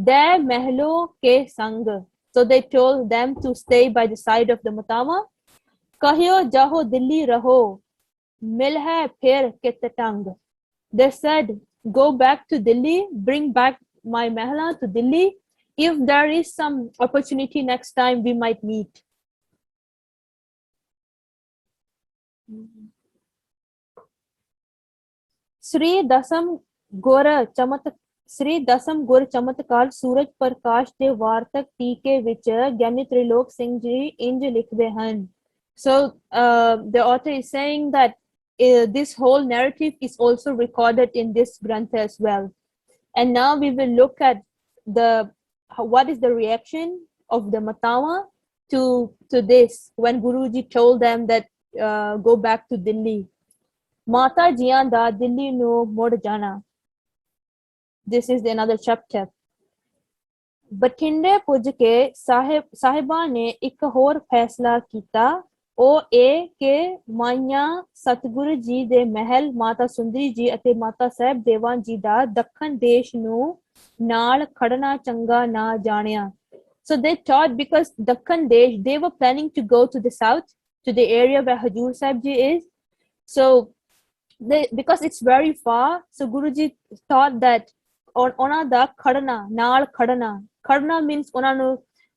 De Mehlo ke Sang. So they told them to stay by the side of the Matama. Kahyo jaho Delhi raho, mil hai phir ke tatang. They said, go back to Delhi, bring back my Mehla to Delhi. If there is some opportunity next time, we might meet. Sri Dasam Gora Chamatkar Suraj Prakash de Vartak Tike ਵਿੱਚ ਗਿਆਨੀ ਤ੍ਰਿਲੋਕ ਸਿੰਘ ਜੀ ਇੰਜ ਲਿਖਦੇ ਹਨ. So the author is saying that this whole narrative is also recorded in this Grantha as well. And now we will look at what is the reaction of the Matama to this when Guruji told them that go back to Delhi. Mata Jiyan da Delhi no mud jana. This is another chapter. बठिंडे पुज के साहिबा ने एक होर फैसला किया. ਉਹ ਇਹ ਕਿ ਮਾਈਆਂ ਸਤਿਗੁਰੂ ਜੀ ਦੇ ਮਹਿਲ ਮਾਤਾ ਸੁੰਦਰੀ ਜੀ ਅਤੇ ਮਾਤਾ ਸਾਹਿਬ ਦੇਵਾਂ ਜੀ ਦਾ ਦੱਖਣ ਦੇਸ਼ ਨੂੰ ਨਾਲ ਖੜਨਾ ਚੰਗਾ ਨਾ ਜਾਣਿਆ. So they thought because Dakhan Desh, they were planning to go to the south, to the area where Hajur Sahib Ji is. So because it's very far, so Guruji thought that ਉਹਨਾਂ ਦਾ ਖੜਨਾ ਨਾਲ ਖੜਨਾ means ਉਹਨਾਂ ਨੂੰ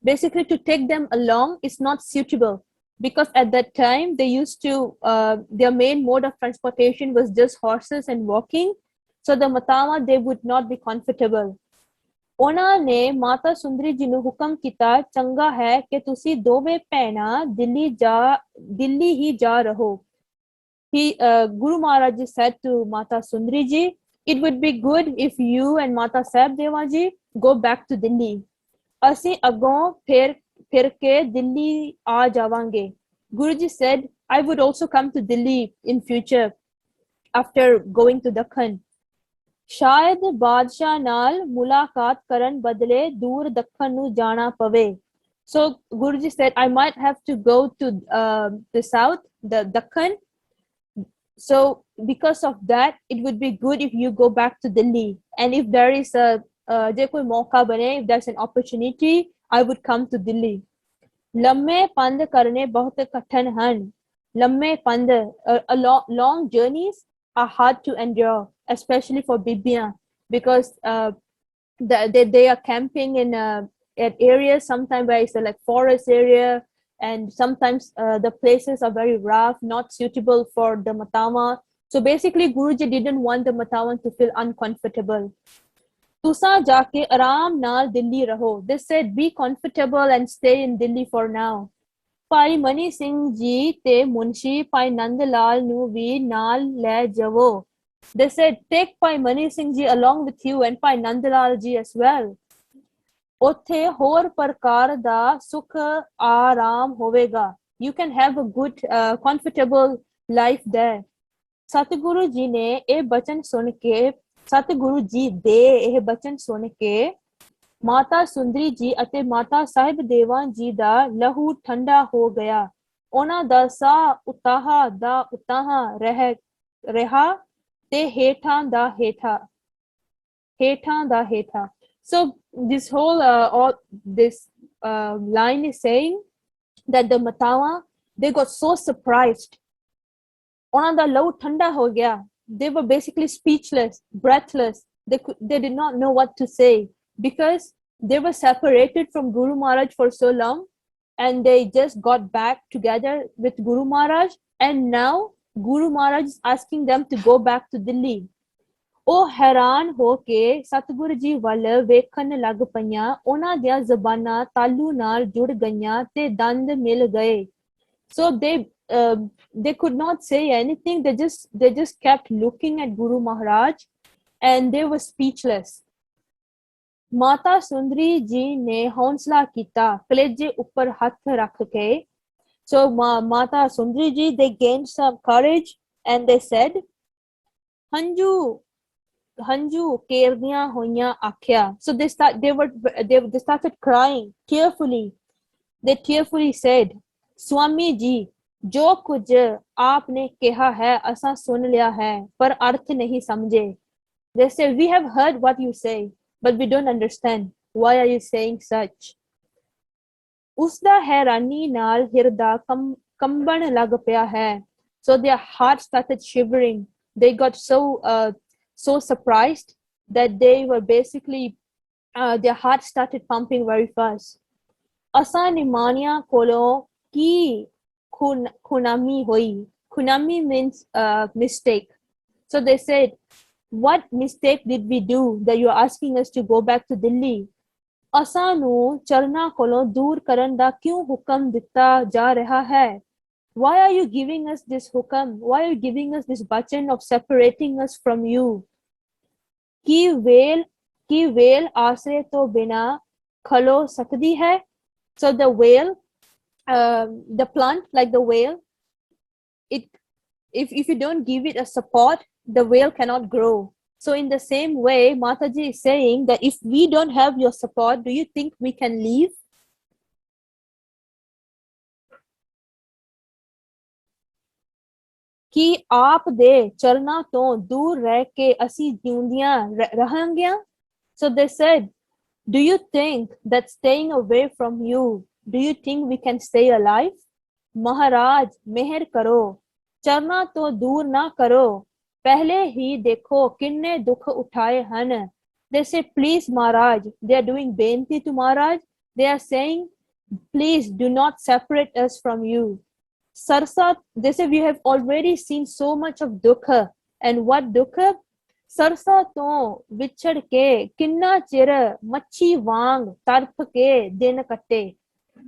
basically to take them along is not suitable. Because at that time they used to their main mode of transportation was just horses and walking, so the Matama they would not be comfortable. ਉਹਨਾਂ ਨੇ ਮਾਤਾ ਸੁੰਦਰੀ ਜੀ ਨੂੰ ਹੁਕਮ ਕੀਤਾ, ਚੰਗਾ ਹੈ ਕਿ ਤੁਸੀਂ ਦੋਵੇਂ ਭੈਣਾਂ ਦਿੱਲੀ ਹੀ ਜਾ ਰਹੋ. Guru Maharaj said to Mata Sundari ji, it would be good if you and Mata Sahib Dewa ji go back to Delhi. ਅਸੀਂ ਅੱਗੋਂ ਫਿਰ ਕੇ ਦਿੱਲੀ ਆ ਜਾਵਾਂਗੇ. Guru ji said, I would also come to Delhi in future after going to Dakhan. ਸ਼ਾਇਦ ਬਾਦਸ਼ਾਹ ਨਾਲ ਮੁਲਾਕਾਤ ਕਰਨ ਬਦਲੇ ਦੂਰ ਦੱਖਣ ਨੂੰ ਜਾਣਾ ਪਵੇ. So Guruji said, I might have to go to the south, the Dakhan. So because of that, it would be good if you go back to Delhi. And if there is ਜੇ ਕੋਈ ਮੌਕਾ ਬਣੇ, if there's an opportunity, I would come to Delhi. ਲੰਮੇ ਪੰਧ ਕਰਨੇ ਬਹੁਤ ਕਠਿਨ ਹਨ. ਲੰਮੇ ਪੰਧ, long journeys are hard to endure, especially for Bibiyan, because they are camping in at areas sometimes where it's like forest area, and sometimes the places are very rough, not suitable for the Matawa. So basically, Guruji didn't want the Matawan to feel uncomfortable. तुसा जाके आराम नाल दिल्ली रहो. They said, be comfortable and stay in Delhi for now. ਭਾਈ ਮਨੀ ਸਿੰਘ ਜੀ ਤੇ ਮੁਨਸ਼ੀ ਭਾਈ ਨੰਦ ਲਾਲ ਨੂੰ ਵੀ ਨਾਲ ਲੈ ਜਾਵੋ. They said, take Pai Mani Singh ji along with you and Pai Nandlal ji as well. ਉੱਥੇ ਹੋਰ ਪ੍ਰਕਾਰ ਦਾ ਸੁਖ ਆਰਾਮ ਹੋਵੇਗਾ. You can have a good, comfortable life there. Satguru ji ਨੇ ਇਹ ਬਚਨ ਸੁਣ ਕੇ, ਸਤਿਗੁਰੂ ਜੀ ਦੇ ਇਹ ਬਚਨ ਸੁਣ ਕੇ ਮਾਤਾ ਸੁੰਦਰੀ ਜੀ ਅਤੇ ਮਾਤਾ ਸਾਹਿਬ ਦੇਵਾ ਜੀ ਦਾ ਲਹੂ ਠੰਡਾ ਹੋ ਗਿਆ. ਉਹਨਾਂ ਦਾ ਸਾਹ ਉਤਾਹਾ ਦਾ ਉਤਾਹਾ ਰਿਹਾ ਤੇ ਹੇਠਾਂ ਦਾ ਹੇਠਾਂ. So this whole line is saying that the Matawa, they got so surprised. ਉਹਨਾਂ ਦਾ ਲਹੂ ਠੰਡਾ ਹੋ ਗਿਆ. They were basically speechless, breathless. They did not know what to say, because they were separated from Guru Maharaj for so long, and they just got back together with Guru Maharaj, and now Guru Maharaj is asking them to go back to Delhi. ਉਹ ਹੈਰਾਨ ਹੋ ਕੇ ਸਤਿਗੁਰੂ ਜੀ ਵੱਲ ਵੇਖਣ ਲੱਗ ਪਈਆਂ. ਉਹਨਾਂ ਦੀਆਂ ਜ਼ਬਾਨਾਂ ਤਾਲੂ ਨਾਲ ਜੁੜ ਗਈਆਂ ਤੇ ਦੰਦ ਮਿਲ ਗਏ. So they could not say anything. They just kept looking at Guru Maharaj, and they were speechless. Mata Sundari ਜੀ ਨੇ ਹੌਂਸਲਾ ਕੀਤਾ ਕਲੇਜੇ ਉੱਪਰ ਹੱਥ ਰੱਖ ਕੇ. So Mata Sundri ji, they gained some courage and they said, Hanju kerdiyan hoiyan akhya. So they started crying tearfully. They tearfully said, Swami ji, जो कुछ आपने कहा है असा सुन लिया है पर अर्थ नहीं समझे. They said, we have heard what you say, but we don't understand. Why are you saying such? ਉਸਦਾ ਹੈਰਾਨੀ ਨਾਲ ਹਿਰਦਾ ਕੰਬਣ ਲੱਗ ਪਿਆ ਹੈ. So their heart started shivering. They got so surprised that they were basically, their heart started pumping very fast. ਅਸਾਂ ਨਿਮਾਣਿਆਂ ਕੋਲੋਂ ਕੀ ਖੁਨਾਮੀ ਹੋਈ. Khunami means mistake. So they said, what mistake did we do that you are asking us to go back to Delhi? ਅਸਾਂ ਨੂੰ ਚਰਨਾਂ ਕੋਲੋਂ ਦੂਰ ਕਰਨ ਦਾ ਕਿਉਂ ਹੁਕਮ ਦਿੱਤਾ ਜਾ ਰਿਹਾ ਹੈ? Why are you giving us this hukam? Why are you giving us this bachan of separating us from you? ਕੀ ਵੇਲ ਆਸਰੇ ਤੋਂ ਬਿਨਾ ਖਲੋ ਸਕਦੀ ਹੈ? So the whale, the plant like the whale, if you don't give it a support, the whale cannot grow. So in the same way, Mataji is saying that if we don't have your support, do you think we can leave? कि आप दे चरना तो दूर रह के असी जिंदियां रहांगियां. So they said, do you think that staying away from you, do you think we can stay alive? महाराज मेहर करो, चरना तो दूर ना करो, पहले ही देखो किन्ने दुख उठाए हन. They say, please Maharaj, they are doing benti to Maharaj. They are saying, please do not separate us from you. Sarsa, they say, we have already seen so much of dukha. And what dukha? Sarsa to vichad ke kinna chir machi wang tarp ke din katte.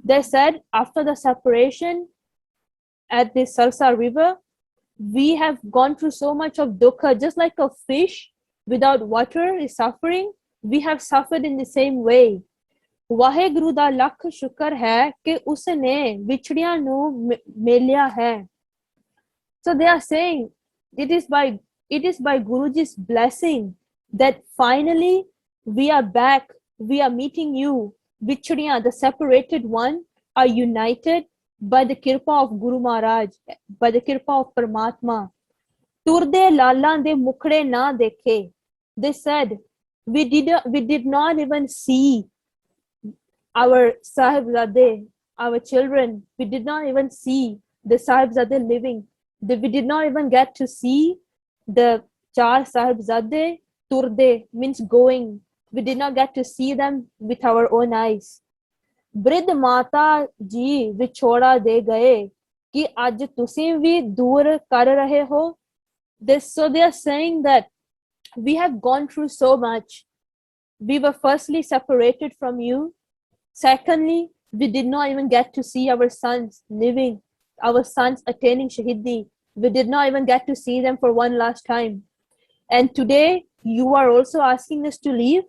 They said, after the separation at the Sarsa river, we have gone through so much of dukha, just like a fish without water is suffering, we have suffered in the same way. Waheguru ਦਾ ਲੱਖ ਸ਼ੁਕਰ ਹੈ ਕਿ ਉਸਨੇ ਵਿਛੜਿਆਂ ਨੂੰ ਮੇਲਿਆ ਹੈ. So they are saying it is by Guruji's blessing that finally we are back, we are meeting you. Vichhadiyan, the separated one, are united by the kirpa of Guru Maharaj, by the kirpa of Paramatma. Turde lalan de mukhde na dekhe. They said, we did not even see our Sahibzade, our children. We did not even see the Sahibzade living. We did not even get to see the Char Sahibzade turde, means going. We did not get to see them with our own eyes. Brid Mata ji vichoda de gaye ki aj tusi vi dur kar rahe ho. So they are saying that we have gone through so much. We were firstly separated from you. Secondly, we did not even get to see our sons living, our sons attaining Shahidi. We did not even get to see them for one last time. And today, you are also asking us to leave.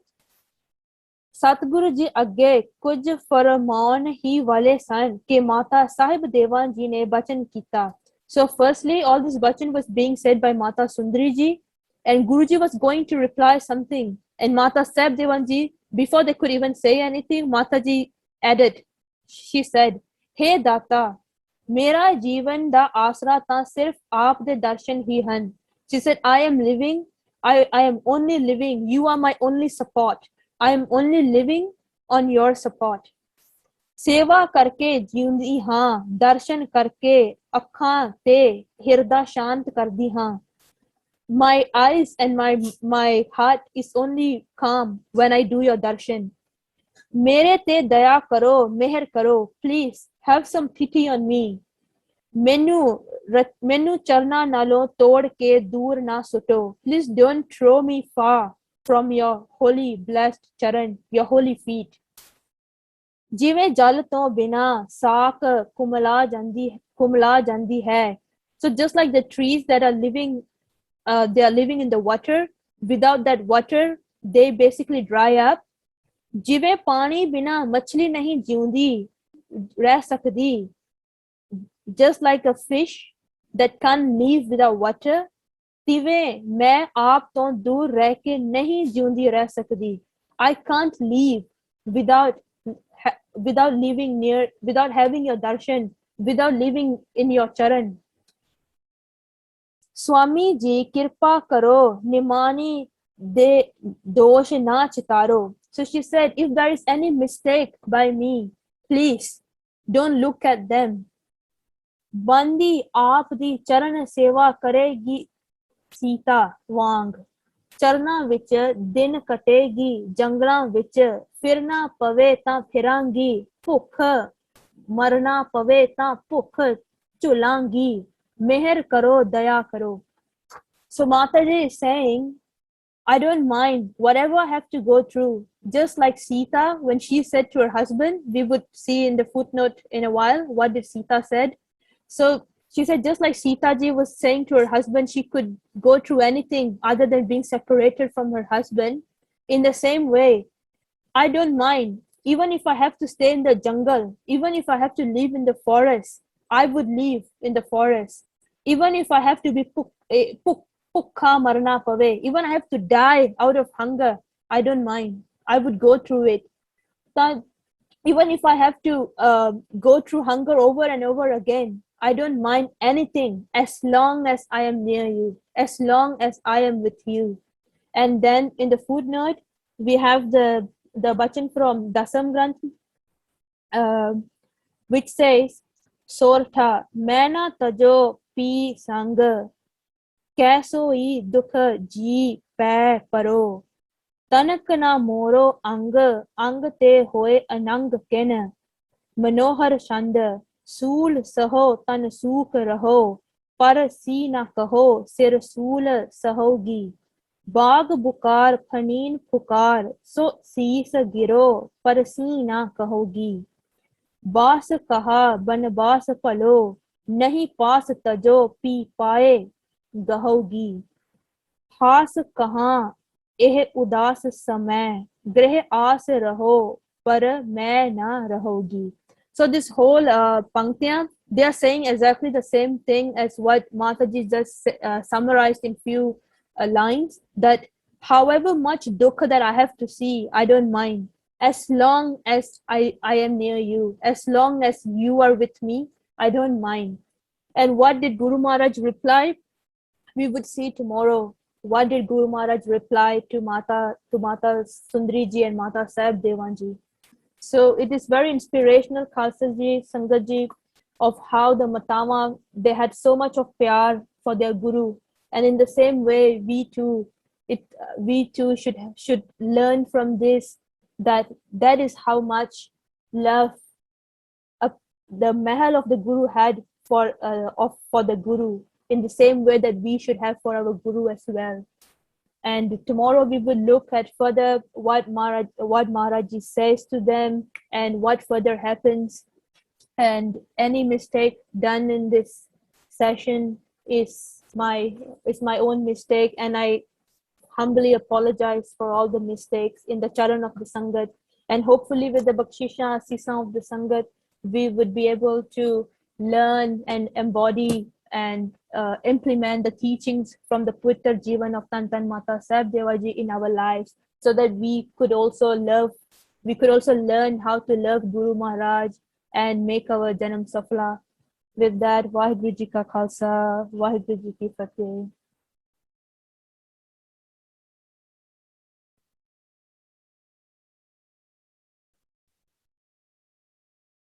Satguru ji agge kuj farmaan hi wale san ke Mata Sahib Devan ji ne bachan kita. So firstly, all this bachan was being said by Mata Sundari ji, and Guruji was going to reply something. And Mata Sahib Devan ji, before they could even say anything, Mata ji added, she said, Hey Data, mera jeevan da asra ta sirf aap de darshan hi han. She said, I am living, I am only living, you are my only support. I am only living on your support. Seva karke jiundi haan, darshan karke akhaan te hirda shant kardi haan. My eyes and my heart is only calm when I do your darshan. Mere te daya karo, meher karo, please have some pity on me. Menu charna nalo tod ke dur na suto. Please don't throw me far from your holy blessed charan, your holy feet. Jive jal to bina saak kumla jandi hai. So just like the trees that are living, they are living in the water. Without that water, they basically dry up. Jive pani bina machli nahi jiundi reh sakdi. Just like a fish that can't live without water, tive main aap to dur reh ke nahi jiundi reh sakdi. I can't live without living near, without having your darshan, without living in your charan. Swami ji kirpa karo, nimani de dosh na chitaro. So she said, if there is any mistake by me, please don't look at them. Bandi aap di charan seva karegi Sita wang. Charna vich din kategi, janglan vich firna pave ta firangi, ਭੁੱਖ ਮਰਨਾ ਪਵੇ ਤਾਂ ਭੁੱਖ ਝੁਲਾਂਗੀ, ਮਿਹਰ ਕਰੋ, ਦਇਆ ਕਰੋ. So Mataji is saying, I don't mind whatever I have to go through. Just like Sita, when she said to her husband, we would see in the footnote in a while, what did Sita said? So she said, just like Sita ji was saying to her husband, she could go through anything other than being separated from her husband. In the same way, I don't mind. Even if I have to stay in the jungle, even if I have to live in the forest, I would live in the forest. Even if I have to be pukha marna pave, even I have to die out of hunger, I don't mind. I would go through it. Even if I have to go through hunger over and over again, I don't mind anything as long as I am near you, as long as I am with you. And then in the footnote, we have the bachan from Dasam Granth, which says, Sortha, maina tajo pi sang, kaisoi dukh ji pay paro, tanak na moro ang te hoye anang ken, manohar shand, सूल सहो तन सूख रहो, पर सी ना कहो सिर सूल सहोगी, बाग बुकार फनीन पुकार, सो सीस गिरो पर सी ना कहोगी, बास कहा बनबास पलो, नहीं पास तजो पी पाए गहोगी, हास कहाँ ਇਹ ਉਦਾਸ समय ਗ੍ਰਹਿ ਆਸ ਰਹੋ ਪਰ ਮੈਂ ਨਾ ਰਹੋਗੀ. So this whole panktiyan, they are saying exactly the same thing as what Mataji just summarized in few lines, that however much dukkha that I have to see, I don't mind. As long as I am near you, as long as you are with me, I don't mind. And what did Guru Maharaj reply? We would see tomorrow. What did Guru Maharaj reply to Mata Sundari ji and Mata Sahib Devan ji? So it is very inspirational, Khalsa ji, Sangat ji, of how the Matama, they had so much of pyar for their Guru. And in the same way, we too should learn from this, that is how much love uh, the Mahal of the Guru had for the Guru, in the same way that we should have for our Guru as well. And tomorrow we will look at further what Maharaji says to them and what further happens. And any mistake done in this session is my own mistake, and I humbly apologize for all the mistakes in the charan of the Sangat. And hopefully with the Bakshisha Asisa of the Sangat, we would be able to learn and embody and implement the teachings from the Pavitra Jivan of Tan Mata Sahib Devaji in our lives, so that we could also learn how to love Guru Maharaj and make our Janam Safla. With that, Vaheguru Ji Ka Khalsa, Vaheguru Ji Ki Fateh.